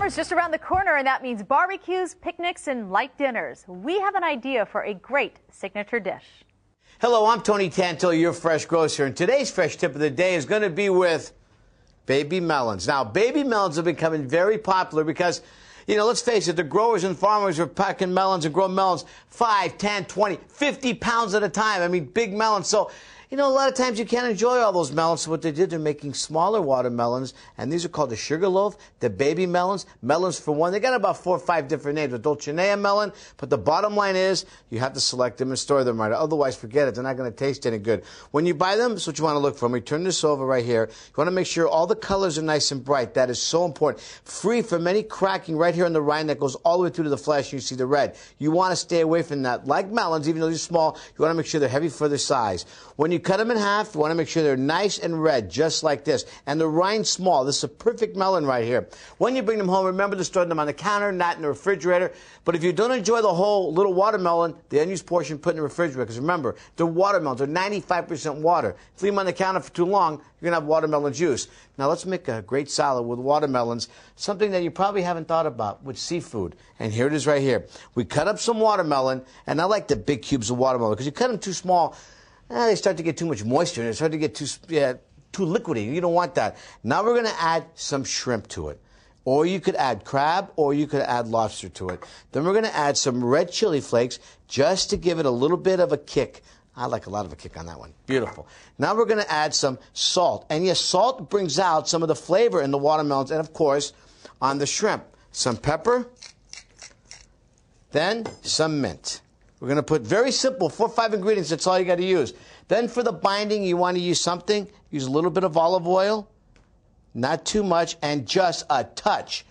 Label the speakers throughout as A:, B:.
A: Summer's just around the corner, and that means barbecues, picnics, and light dinners. We have an idea for a great signature dish.
B: Hello, I'm Tony Tantillo, your fresh grocer, and today's fresh tip of the day is going to be with baby melons. Now, baby melons are becoming very popular because, let's face it, the growers and farmers are packing melons and growing melons 5, 10, 20, 50 pounds at a time. I mean, big melons. So, a lot of times you can't enjoy all those melons. So what they did, they're making smaller watermelons, and these are called the sugar loaf, the baby melons, melons for one. They got about 4 or 5 different names. A Dulcinea melon, but the bottom line is you have to select them and store them right. Otherwise, forget it. They're not going to taste any good. When you buy them, that's what you want to look for. Let me turn this over right here. You want to make sure all the colors are nice and bright. That is so important. Free from any cracking right here on the rind that goes all the way through to the flesh. You see the red. You want to stay away from that. Like melons, even though they're small, you want to make sure they're heavy for their size. When you cut them in half, you want to make sure they're nice and red, just like this. And the rind small. This is a perfect melon right here. When you bring them home, remember to store them on the counter, not in the refrigerator. But if you don't enjoy the whole little watermelon, the unused portion, put in the refrigerator. Because remember, they're watermelons. They're 95% water. If you leave them on the counter for too long, you're going to have watermelon juice. Now let's make a great salad with watermelons, something that you probably haven't thought about, with seafood. And here it is right here. We cut up some watermelon, and I like the big cubes of watermelon because you cut them too small, they start to get too much moisture, and they start to get too liquidy. You don't want that. Now we're going to add some shrimp to it. Or you could add crab, or you could add lobster to it. Then we're going to add some red chili flakes just to give it a little bit of a kick. I like a lot of a kick on that one. Beautiful. Now we're going to add some salt. And yes, salt brings out some of the flavor in the watermelons and, of course, on the shrimp. Some pepper, then some mint. We're going to put very simple 4 or 5 ingredients. That's all you got to use. Then for the binding, you want to use something. Use a little bit of olive oil, not too much, and just a touch.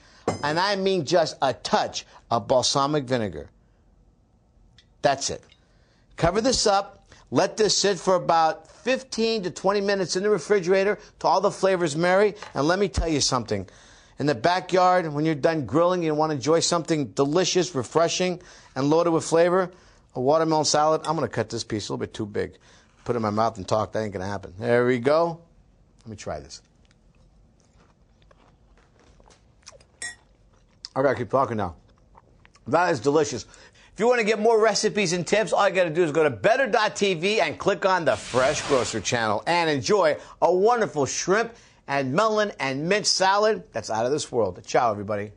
B: And I mean just a touch of balsamic vinegar. That's it. Cover this up. Let this sit for about 15 to 20 minutes in the refrigerator till all the flavors marry. And let me tell you something. In the backyard, when you're done grilling, you want to enjoy something delicious, refreshing, and loaded with flavor. A watermelon salad. I'm going to cut this piece a little bit too big. Put it in my mouth and talk. That ain't going to happen. There we go. Let me try this. I got to keep talking now. That is delicious. If you want to get more recipes and tips, all you got to do is go to better.tv and click on the Fresh Grocer channel and enjoy a wonderful shrimp and melon and mint salad that's out of this world. Ciao, everybody.